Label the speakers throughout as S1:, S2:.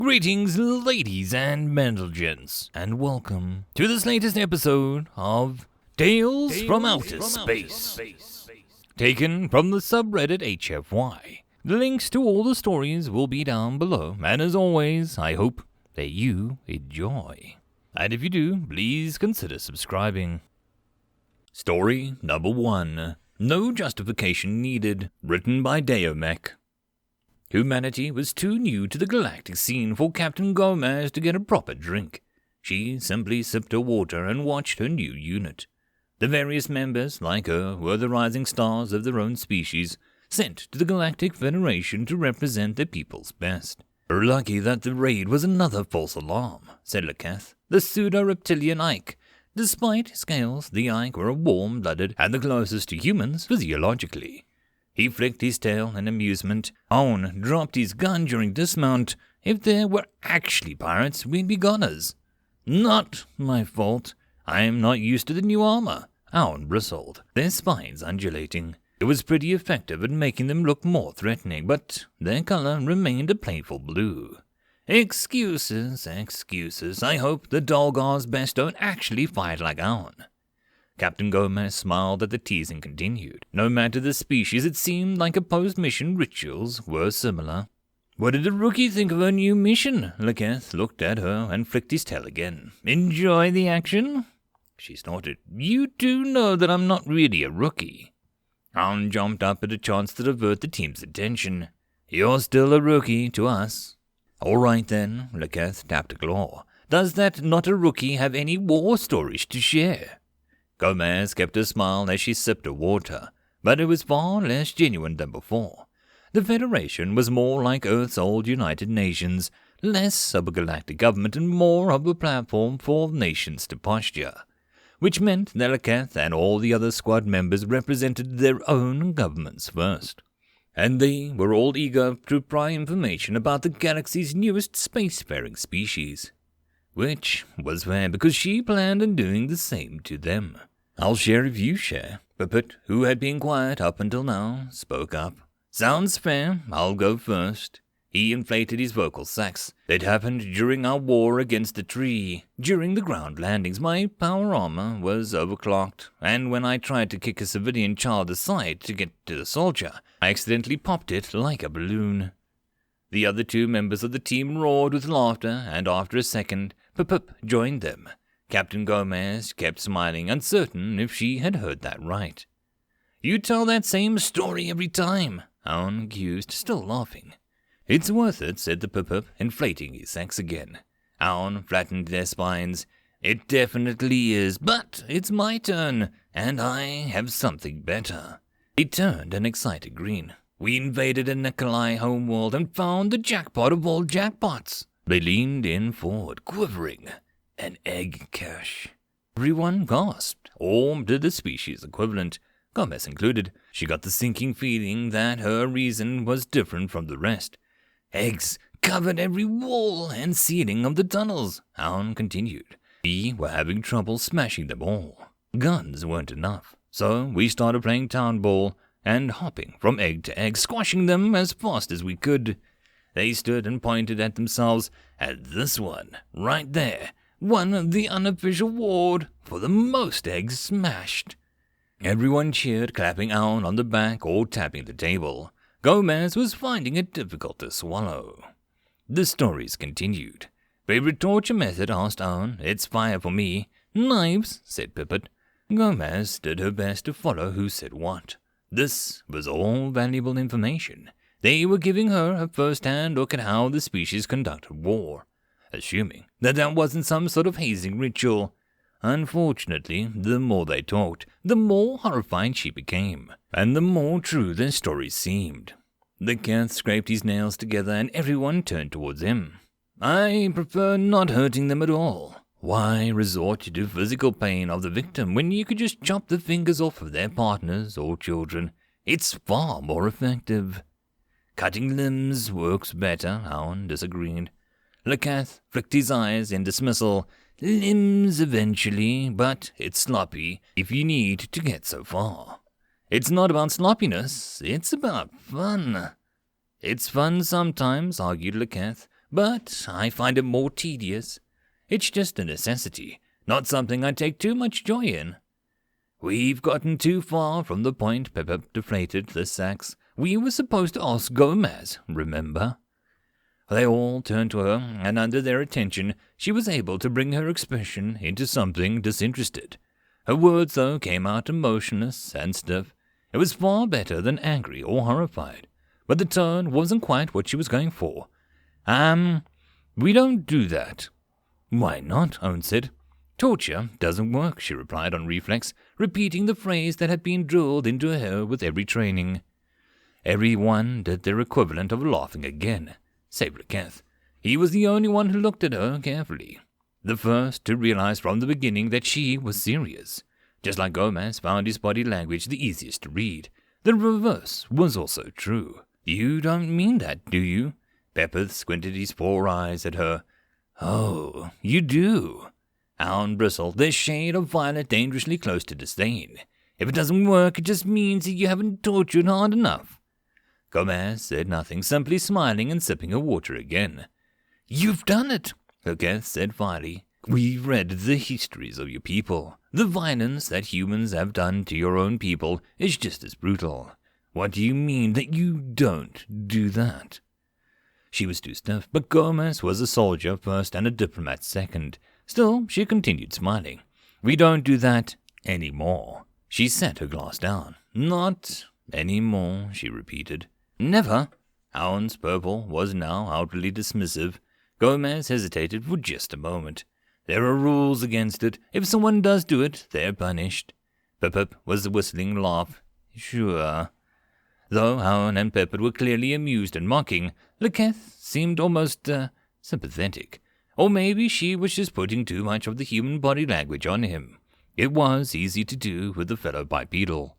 S1: Greetings, ladies and gents, and welcome to this latest episode of Tales from Outer Space, taken from the subreddit HFY. The links to all the stories will be down below, and as always, I hope that you enjoy. And if you do, please consider subscribing. Story number 1. No Justification Needed, written by Daeomec. Humanity was too new to the galactic scene for Captain Gomez to get a proper drink. She simply sipped her water and watched her new unit. The various members, like her, were the rising stars of their own species, sent to the Galactic Federation to represent their people's best. Lucky that the raid was another false alarm, said Laketh, the pseudo-reptilian Ike. Despite scales, the Ike were a warm-blooded and the closest to humans physiologically. He flicked his tail in amusement. Owen dropped his gun during dismount. If there were actually pirates, we'd be goners. Not my fault. I am not used to the new armor. Owen bristled, their spines undulating. It was pretty effective at making them look more threatening, but their color remained a playful blue. Excuses. I hope the Dolgar's best don't actually fight like Owen. Captain Gomez smiled at the teasing continued. No matter the species, it seemed like a post-mission rituals were similar. What did the rookie think of her new mission? Laketh looked at her and flicked his tail again. Enjoy the action? She snorted. You do know that I'm not really a rookie. Owen jumped up at a chance to divert the team's attention. You're still a rookie to us. All right then, Laketh tapped a claw. Does that not a rookie have any war stories to share? Gomez kept a smile as she sipped her water, but it was far less genuine than before. The Federation was more like Earth's old United Nations, less of a galactic government and more of a platform for nations to posture, which meant that Laketh and all the other squad members represented their own governments first. And they were all eager to pry information about the galaxy's newest spacefaring species. Which was fair because she planned on doing the same to them. I'll share if you share. Puppet, who had been quiet up until now, spoke up. Sounds fair, I'll go first. He inflated his vocal sacs. It happened during our war against the tree. During the ground landings, my power armor was overclocked, and when I tried to kick a civilian child aside to get to the soldier, I accidentally popped it like a balloon. The other two members of the team roared with laughter, and after a second, Pup joined them. Captain Gomez kept smiling, uncertain if she had heard that right. You tell that same story every time, Owen accused, still laughing. It's worth it, said the Pup, inflating his sacs again. Owen flattened their spines. It definitely is, but it's my turn, and I have something better. He turned an excited grin. We invaded a Nikolai homeworld and found the jackpot of all jackpots. They leaned in forward, quivering. An egg cache. Everyone gasped, or did the species equivalent, Gomez included. She got the sinking feeling that her reason was different from the rest. Eggs covered every wall and ceiling of the tunnels, Owen continued. We were having trouble smashing them all. Guns weren't enough, so we started playing town ball and hopping from egg to egg, squashing them as fast as we could. They stood and pointed at themselves, and this one, right there, won the unofficial award for the most eggs smashed. Everyone cheered, clapping Owen on the back or tapping the table. Gomez was finding it difficult to swallow. The stories continued. Favorite torture method, asked Owen. It's fire for me. Knives, said Pippet. Gomez did her best to follow who said what. This was all valuable information. They were giving her a first-hand look at how the species conducted war, assuming that wasn't some sort of hazing ritual. Unfortunately, the more they talked, the more horrified she became, and the more true their stories seemed. The cat scraped his nails together and everyone turned towards him. I prefer not hurting them at all. Why resort to physical pain of the victim when you could just chop the fingers off of their partners or children? It's far more effective. Cutting limbs works better, Owen disagreed. Laketh flicked his eyes in dismissal. Limbs eventually, but it's sloppy if you need to get so far. It's not about sloppiness, it's about fun. It's fun sometimes, argued Laketh, but I find it more tedious. It's just a necessity, not something I take too much joy in. We've gotten too far from the point, Pep deflated the sacks. We were supposed to ask Gomez, remember? They all turned to her, and under their attention, she was able to bring her expression into something disinterested. Her words, though, came out emotionless and stiff. It was far better than angry or horrified, but the tone wasn't quite what she was going for. We don't do that. Why not? Owen said. Torture doesn't work, she replied on reflex, repeating the phrase that had been drilled into her with every training. Everyone did their equivalent of laughing again, save Leketh. He was the only one who looked at her carefully, the first to realize from the beginning that she was serious. Just like Gomez found his body language the easiest to read, the reverse was also true. You don't mean that, do you? Pepper squinted his 4 eyes at her. Oh, you do. Alan bristled, their shade of violet dangerously close to disdain. If it doesn't work, it just means that you haven't tortured hard enough. Gomez said nothing, simply smiling and sipping her water again. You've done it, Leketh said finally. We've read the histories of your people. The violence that humans have done to your own people is just as brutal. What do you mean that you don't do that? She was too stiff, but Gomez was a soldier first and a diplomat second. Still, she continued smiling. We don't do that anymore. She set her glass down. Not anymore, she repeated. Never. Alan's purple was now outwardly dismissive. Gomez hesitated for just a moment. There are rules against it. If someone does do it, they're punished. Pip was the whistling laugh. Sure. Though Alan and Pip were clearly amused and mocking, Leketh seemed almost sympathetic. Or maybe she was just putting too much of the human body language on him. It was easy to do with the fellow bipedal.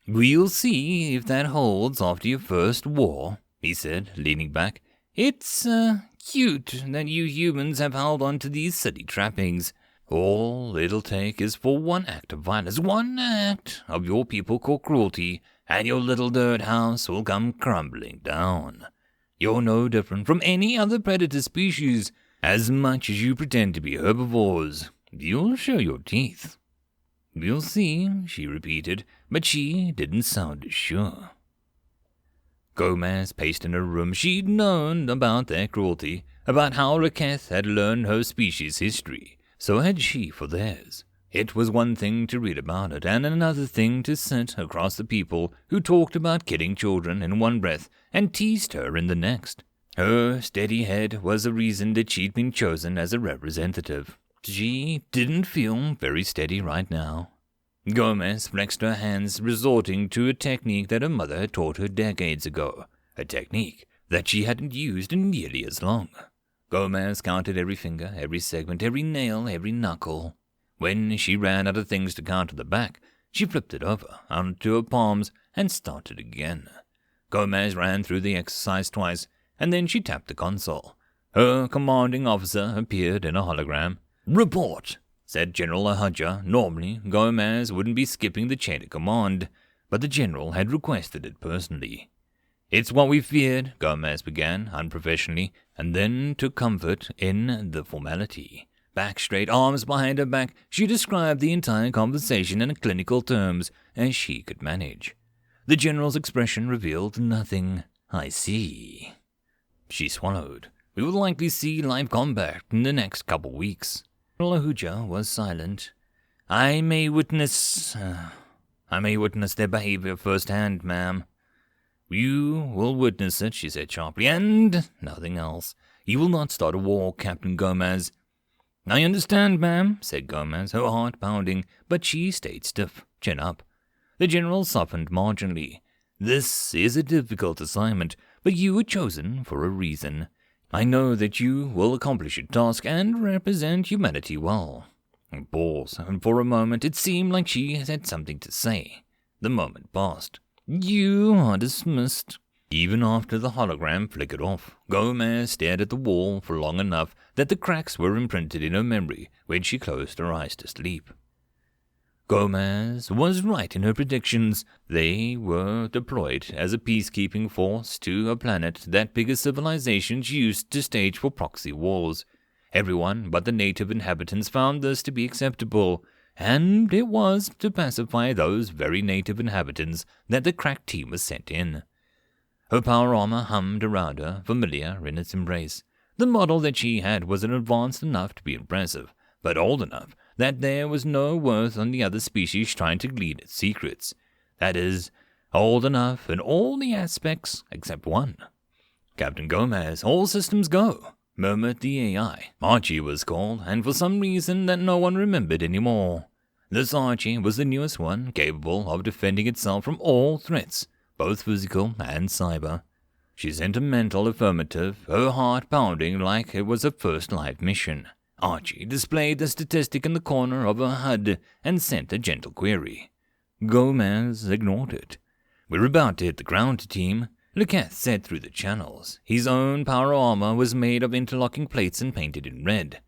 S1: We'll see if that holds after your first war, he said, leaning back. It's cute that you humans have held on to these silly trappings. All it'll take is for one act of violence, one act of your people called cruelty, and your little dirt house will come crumbling down. You're no different from any other predator species. As much as you pretend to be herbivores, you'll show your teeth. We'll see, she repeated, but she didn't sound as sure. Gomez paced in her room. She'd known about their cruelty, about how Leketh had learned her species' history. So had she for theirs. It was one thing to read about it, and another thing to sit across the people who talked about killing children in one breath and teased her in the next. Her steady head was the reason that she'd been chosen as a representative. She didn't feel very steady right now. Gomez flexed her hands, resorting to a technique that her mother had taught her decades ago, a technique that she hadn't used in nearly as long. Gomez counted every finger, every segment, every nail, every knuckle. When she ran out of things to count at the back, she flipped it over onto her palms and started again. Gomez ran through the exercise twice, and then she tapped the console. Her commanding officer appeared in a hologram. Report, said General Ahadja. Normally, Gomez wouldn't be skipping the chain of command, but the general had requested it personally. It's what we feared, Gomez began unprofessionally, and then took comfort in the formality. Back straight, arms behind her back, she described the entire conversation in clinical terms as she could manage. The general's expression revealed nothing. I see. She swallowed. We will likely see live combat in the next couple weeks. General Ahadja was silent. I may witness their behavior firsthand, ma'am. You will witness it, she said sharply, and nothing else. You will not start a war, Captain Gomez. I understand, ma'am, said Gomez, her heart pounding, but she stayed stiff, chin up. The general softened marginally. This is a difficult assignment, but you were chosen for a reason. I know that you will accomplish your task and represent humanity well. A pause, and for a moment it seemed like she had something to say. The moment passed. You are dismissed. Even after the hologram flickered off, Gomez stared at the wall for long enough that the cracks were imprinted in her memory when she closed her eyes to sleep. Gomez was right in her predictions. They were deployed as a peacekeeping force to a planet that bigger civilizations used to stage for proxy wars. Everyone but the native inhabitants found this to be acceptable, and it was to pacify those very native inhabitants that the crack team was sent in. Her power armor hummed around her, familiar in its embrace. The model that she had was advanced enough to be impressive, but old enough that there was no worth on the other species trying to glean its secrets. That is, old enough in all the aspects except one. Captain Gomez, all systems go, murmured the AI. Archie was called, and for some reason that no one remembered anymore. This Archie was the newest one, capable of defending itself from all threats, both physical and cyber. She sent a mental affirmative, her heart pounding like it was her first live mission. Archie displayed the statistic in the corner of her HUD and sent a gentle query. Gomez ignored it. "We're about to hit the ground, team," Leketh said through the channels. His own power armor was made of interlocking plates and painted in red.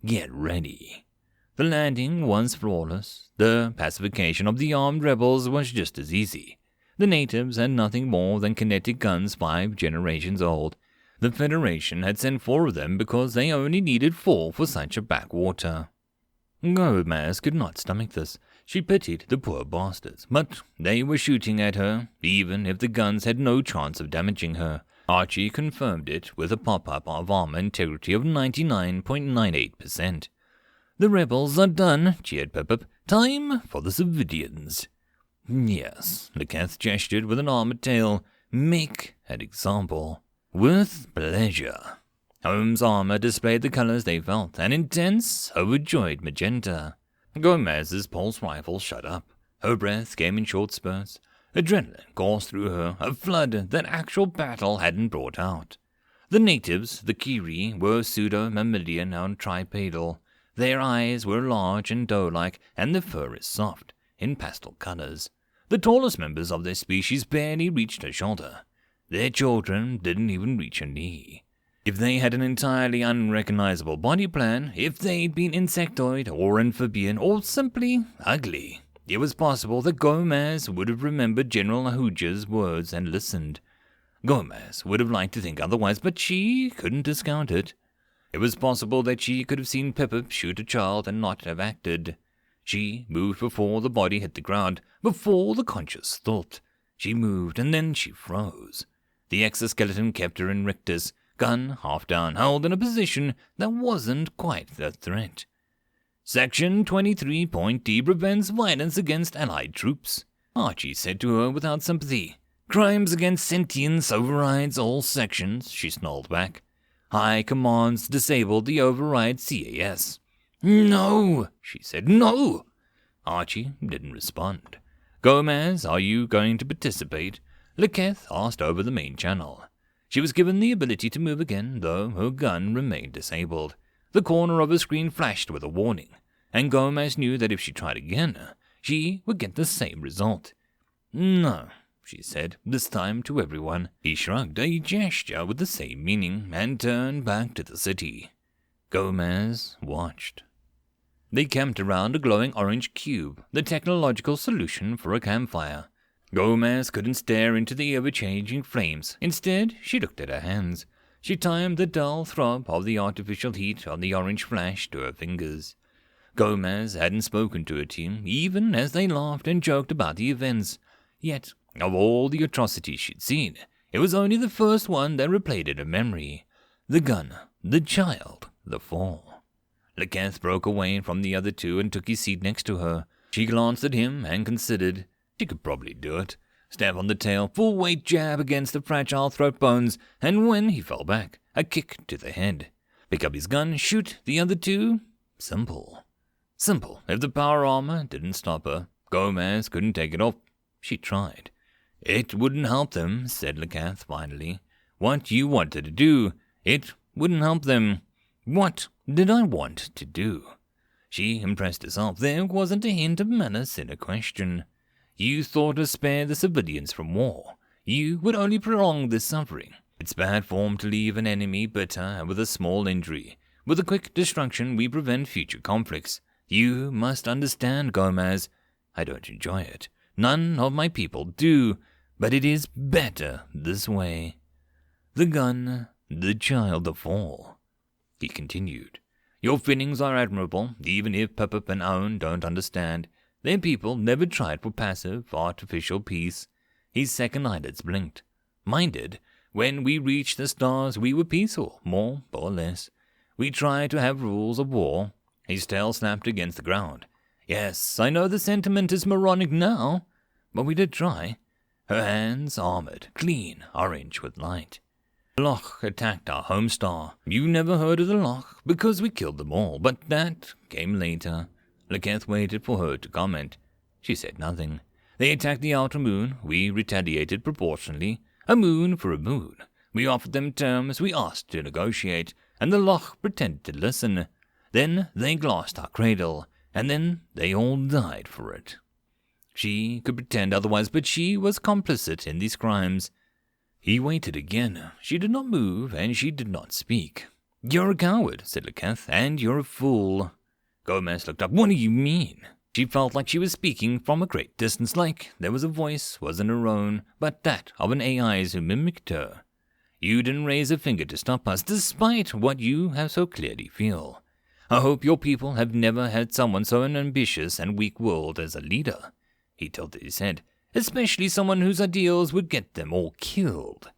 S1: "Get ready." The landing was flawless. The pacification of the armed rebels was just as easy. The natives had nothing more than kinetic guns 5 generations old. The Federation had sent 4 of them because they only needed 4 for such a backwater. Gomez could not stomach this. She pitied the poor bastards, but they were shooting at her, even if the guns had no chance of damaging her. Archie confirmed it with a pop-up of armor integrity of 99.98%. "The rebels are done," cheered Pip-Pip. "Time for the civilians." "Yes," Leketh gestured with an armored tail. "Make an example." "With pleasure." Holmes' armor displayed the colors they felt, an intense, overjoyed magenta. Gomez's pulse rifle shut up. Her breath came in short spurts. Adrenaline coursed through her, a flood that actual battle hadn't brought out. The natives, the Kiri, were pseudo-mammalian and tripedal. Their eyes were large and doe-like, and their fur is soft, in pastel colors. The tallest members of their species barely reached her shoulder. Their children didn't even reach her knee. If they had an entirely unrecognizable body plan, if they'd been insectoid or amphibian or simply ugly, it was possible that Gomez would have remembered General Ahuja's words and listened. Gomez would have liked to think otherwise, but she couldn't discount it. It was possible that she could have seen Pip-Pip shoot a child and not have acted. She moved before the body hit the ground, before the conscious thought. She moved and then she froze. The exoskeleton kept her in rictus, gun half down, held in a position that wasn't quite a threat. Section 23.D prevents violence against Allied troops, Archie said to her without sympathy. Crimes against sentience overrides all sections, she snarled back. High Command's disabled the override CAS. No, she said, no. Archie didn't respond. Gomez, are you going to participate? Leketh asked over the main channel. She was given the ability to move again, though her gun remained disabled. The corner of her screen flashed with a warning, and Gomez knew that if she tried again, she would get the same result. No, she said, this time to everyone. He shrugged, a gesture with the same meaning, and turned back to the city. Gomez watched. They camped around a glowing orange cube, the technological solution for a campfire. Gomez couldn't stare into the ever-changing flames. Instead, she looked at her hands. She timed the dull throb of the artificial heat on the orange flash to her fingers. Gomez hadn't spoken to her team, even as they laughed and joked about the events. Yet, of all the atrocities she'd seen, it was only the first one that replayed in her memory. The gun, the child, the fall. Leketh broke away from the other two and took his seat next to her. She glanced at him and considered. She could probably do it. Stab on the tail, full weight jab against the fragile throat bones, and when he fell back, a kick to the head. Pick up his gun, shoot the other two. Simple. Simple, if the power armor didn't stop her. Gomez couldn't take it off. She tried. It wouldn't help them, said Leketh finally. What you wanted to do, it wouldn't help them. What did I want to do? She impressed herself. There wasn't a hint of malice in her question. You thought to spare the civilians from war. You would only prolong this suffering. It's bad form to leave an enemy bitter and with a small injury. With a quick destruction, we prevent future conflicts. You must understand, Gomez. I don't enjoy it. None of my people do, but it is better this way. The gun, the child of all. He continued. Your feelings are admirable, even if Pip and Owen don't understand. Their people never tried for passive, artificial peace. His second eyelids blinked. Mine did. When we reached the stars, we were peaceful, more or less. We tried to have rules of war. His tail snapped against the ground. Yes, I know the sentiment is moronic now, but we did try. Her hands armored, clean, orange with light. The Loch attacked our home star. You never heard of the Loch because we killed them all, but that came later. Laketh waited for her to comment. She said nothing. They attacked the outer moon. We retaliated proportionally. A moon for a moon. We offered them terms. We asked to negotiate, and the Loch pretended to listen. Then they glossed our cradle, and then they all died for it. She could pretend otherwise, but she was complicit in these crimes. He waited again. She did not move, and she did not speak. You're a coward, said Laketh, and you're a fool. Gomez looked up. What do you mean? She felt like she was speaking from a great distance, like there was a voice, wasn't her own, but that of an AI who mimicked her. You didn't raise a finger to stop us, despite what you have so clearly feel. I hope your people have never had someone so ambitious and weak-willed as a leader. He tilted his head, especially someone whose ideals would get them all killed.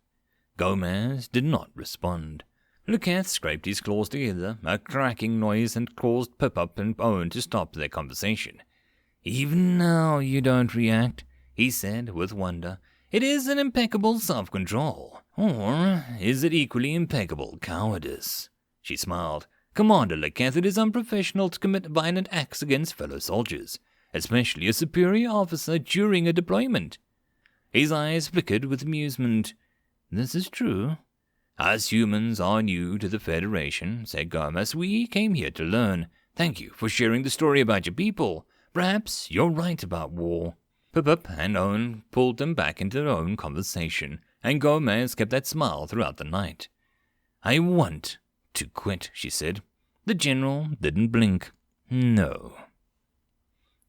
S1: Gomez did not respond. Laketh scraped his claws together, a cracking noise, and caused Pip and Owen to stop their conversation. Even now you don't react, he said with wonder. It is an impeccable self-control. Or is it equally impeccable cowardice? She smiled. Commander Laketh, it is unprofessional to commit violent acts against fellow soldiers, especially a superior officer during a deployment. His eyes flickered with amusement. This is true. As humans are new to the Federation, said Gomez, we came here to learn. Thank you for sharing the story about your people. Perhaps you're right about war. Pip and Owen pulled them back into their own conversation, and Gomez kept that smile throughout the night. I want to quit, she said. The general didn't blink. No.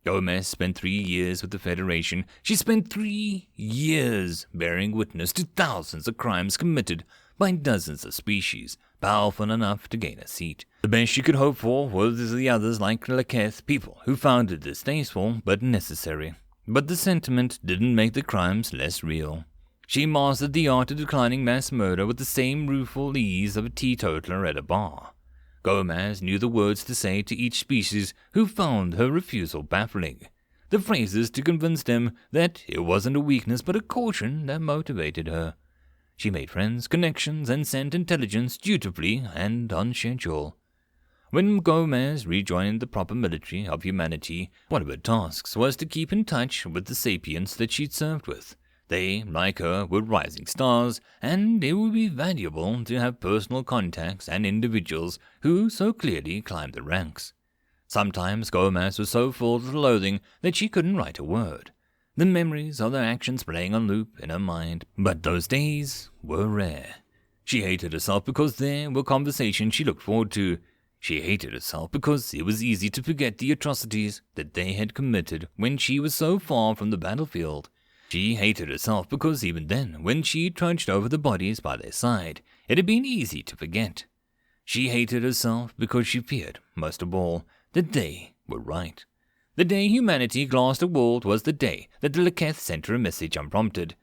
S1: Gomez spent 3 years with the Federation. She spent 3 years bearing witness to thousands of crimes committed by dozens of species, powerful enough to gain a seat. The best she could hope for was the others like Laketh, people who found it distasteful but necessary. But the sentiment didn't make the crimes less real. She mastered the art of declining mass murder with the same rueful ease of a teetotaler at a bar. Gomez knew the words to say to each species who found her refusal baffling, the phrases to convince them that it wasn't a weakness but a caution that motivated her. She made friends, connections, and sent intelligence dutifully and on schedule. When Gomez rejoined the proper military of humanity, one of her tasks was to keep in touch with the sapients that she'd served with. They, like her, were rising stars, and it would be valuable to have personal contacts and individuals who so clearly climbed the ranks. Sometimes Gomez was so full of loathing that she couldn't write a word, the memories of their actions playing on loop in her mind. But those days were rare. She hated herself because there were conversations she looked forward to. She hated herself because it was easy to forget the atrocities that they had committed when she was so far from the battlefield. She hated herself because even then, when she trudged over the bodies by their side, it had been easy to forget. She hated herself because she feared, most of all, that they were right. The day humanity glassed a world was the day that the Laketh sent her a message unprompted.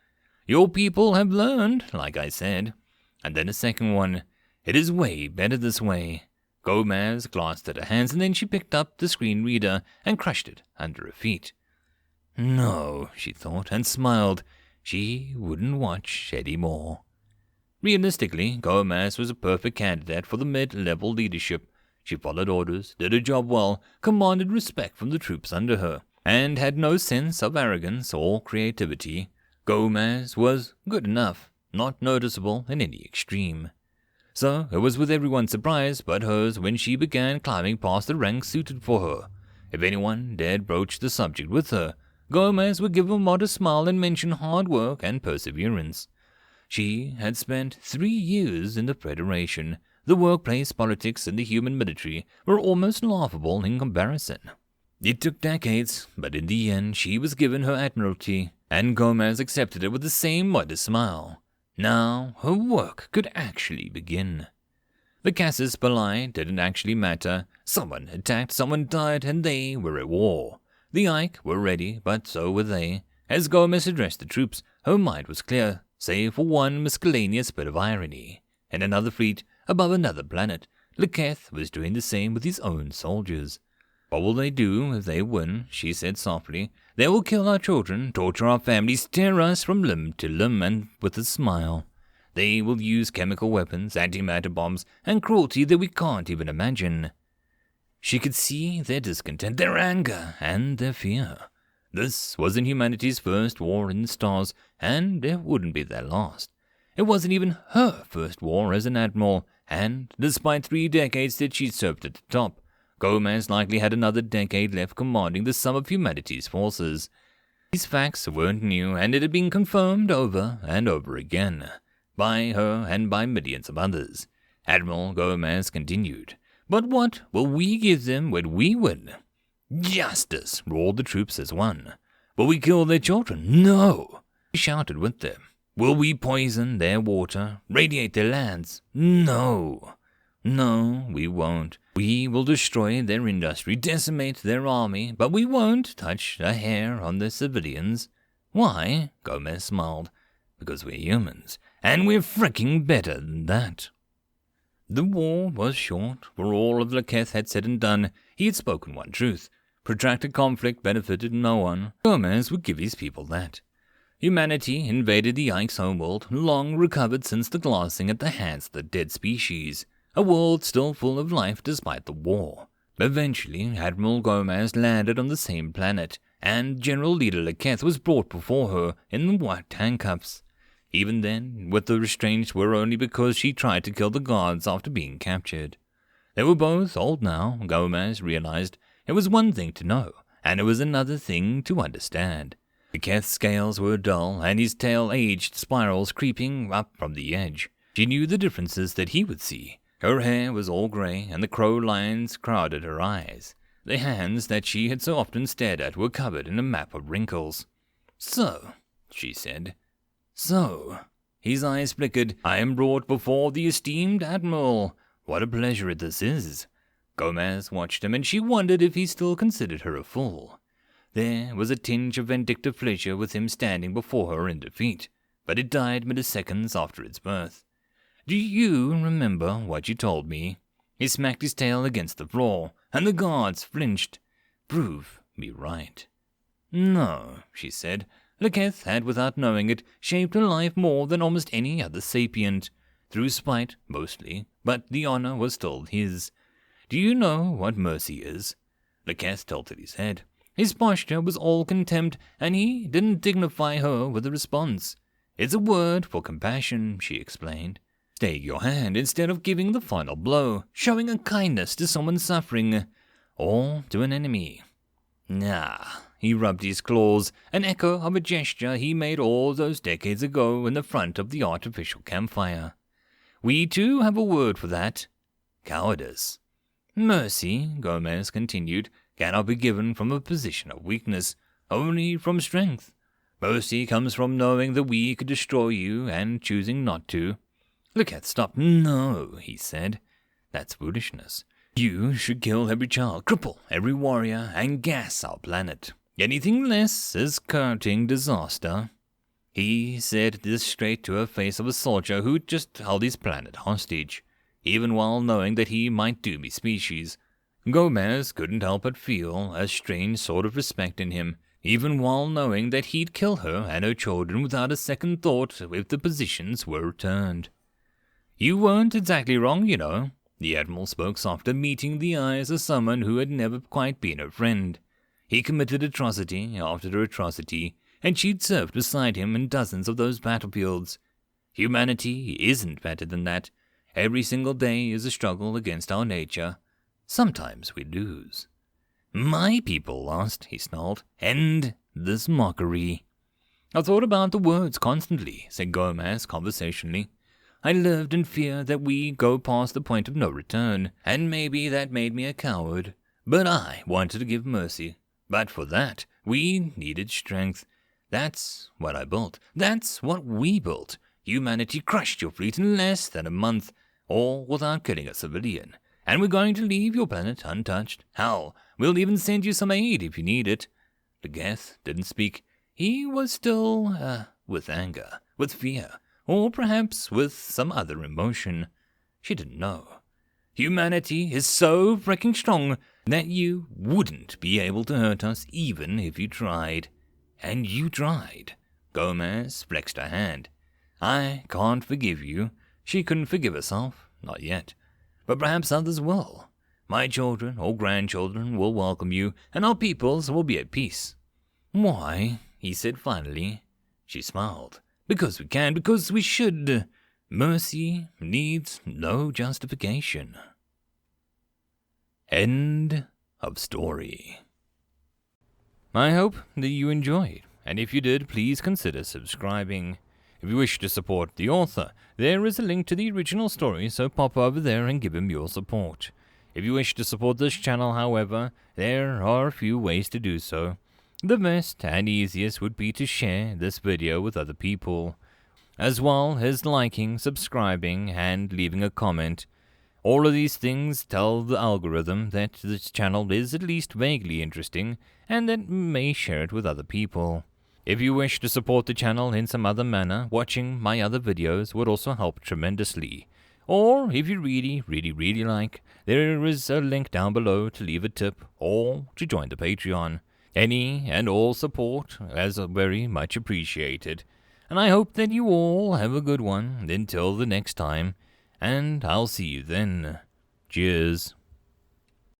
S1: Your people have learned, like I said. And then a second one. It is way better this way. Gomez glanced at her hands, and then she picked up the screen reader and crushed it under her feet. No, she thought, and smiled. She wouldn't watch any more. Realistically, Gomez was a perfect candidate for the mid-level leadership. She followed orders, did her job well, commanded respect from the troops under her, and had no sense of arrogance or creativity. Gomez was good enough, not noticeable in any extreme. So it was with everyone's surprise but hers when she began climbing past the ranks suited for her. If anyone dared broach the subject with her, Gomez would give a modest smile and mention hard work and perseverance. She had spent 3 years in the Federation. The workplace politics and the human military were almost laughable in comparison. It took decades, but in the end she was given her admiralty, and Gomez accepted it with the same modest smile. Now her work could actually begin. The casus belli didn't actually matter. Someone attacked, someone died, and they were at war. The Ike were ready, but so were they. As Gomez addressed the troops, her mind was clear, save for one miscellaneous bit of irony. In another fleet, above another planet, Leketh was doing the same with his own soldiers. What will they do if they win? She said softly. They will kill our children, torture our families, tear us from limb to limb, and with a smile. They will use chemical weapons, antimatter bombs, and cruelty that we can't even imagine. She could see their discontent, their anger, and their fear. This wasn't humanity's first war in the stars, and it wouldn't be their last. It wasn't even her first war as an admiral, and despite 3 decades that she'd served at the top, Gomez likely had another decade left commanding the sum of humanity's forces. These facts weren't new, and it had been confirmed over and over again, by her and by millions of others. Admiral Gomez continued, "But what will we give them when we win?" "Justice!" roared the troops as one. "Will we kill their children?" "No!" He shouted with them. "Will we poison their water, radiate their lands?" "No! No, we won't. We will destroy their industry, decimate their army, but we won't touch a hair on the civilians." "Why?" Gomez smiled. "Because we're humans, and we're fricking better than that." The war was short. For all of Leketh had said and done, he had spoken one truth. Protracted conflict benefited no one. Gomez would give his people that. Humanity invaded the Ike's homeworld, long recovered since the glassing at the hands of the dead species. A world still full of life despite the war. Eventually, Admiral Gomez landed on the same planet, and General Leader Leketh was brought before her in the white handcuffs. Even then, what the restraints were only because she tried to kill the guards after being captured. They were both old now, Gomez realized. It was one thing to know, and it was another thing to understand. Leketh's scales were dull, and his tail aged spirals creeping up from the edge. She knew the differences that he would see. Her hair was all grey, and the crow lines crowded her eyes. The hands that she had so often stared at were covered in a map of wrinkles. "So," she said. "So." His eyes flickered. "I am brought before the esteemed Admiral. What a pleasure this is." Gomez watched him, and she wondered if he still considered her a fool. There was a tinge of vindictive pleasure with him standing before her in defeat, but it died milliseconds after its birth. "Do you remember what you told me?" He smacked his tail against the floor, and the guards flinched. "Prove me right." "No," she said. Leketh had, without knowing it, shaped her life more than almost any other sapient. Through spite, mostly, but the honor was still his. "Do you know what mercy is?" Leketh tilted his head. His posture was all contempt, and he didn't dignify her with a response. "It's a word for compassion," she explained. "Staying your hand instead of giving the final blow, showing a kindness to someone suffering, or to an enemy." "Nah." He rubbed his claws, an echo of a gesture he made all those decades ago in the front of the artificial campfire. "We too have a word for that. Cowardice." "Mercy," Gomez continued, "cannot be given from a position of weakness, only from strength. Mercy comes from knowing that we could destroy you and choosing not to." Leketh stopped. "No," he said. "That's foolishness. You should kill every child, cripple every warrior, and gas our planet. Anything less is courting disaster." He said this straight to her face of a soldier who just held his planet hostage, even while knowing that he might doom his species. Gomez couldn't help but feel a strange sort of respect in him, even while knowing that he'd kill her and her children without a second thought if the positions were turned. "You weren't exactly wrong, you know." The Admiral spoke softer, meeting the eyes of someone who had never quite been her friend. He committed atrocity after atrocity, and she'd served beside him in dozens of those battlefields. Humanity isn't better than that. Every single day is a struggle against our nature. Sometimes we lose. "My people lost," he snarled. "End this mockery." "I thought about the words constantly," said Gomez conversationally. "I lived in fear that we go past the point of no return, and maybe that made me a coward. But I wanted to give mercy. But for that, we needed strength. That's what I built. That's what we built. Humanity crushed your fleet in less than a month, all without killing a civilian. And we're going to leave your planet untouched. Hell, we'll even send you some aid if you need it. The Geth didn't speak. He was still, with anger, with fear, or perhaps with some other emotion. She didn't know. Humanity is so freaking strong that you wouldn't be able to hurt us even if you tried. And you tried. Gomez flexed her hand. I can't forgive you. She couldn't forgive herself, not yet. But perhaps others will. My children or grandchildren will welcome you, and our peoples will be at peace. Why? He said finally. She smiled. Because we can, because we should. Mercy needs no justification. End of story. I hope that you enjoyed, and if you did, please consider subscribing. If you wish to support the author, there is a link to the original story, so pop over there and give him your support. If you wish to support this channel, however, there are a few ways to do so. The best and easiest would be to share this video with other people, as well as liking, subscribing, and leaving a comment. All of these things tell the algorithm that this channel is at least vaguely interesting, and that may share it with other people. If you wish to support the channel in some other manner, watching my other videos would also help tremendously. Or, if you really like, there is a link down below to leave a tip, or to join the Patreon. Any and all support is very much appreciated. And I hope that you all have a good one until the next time, and I'll see you then. Cheers.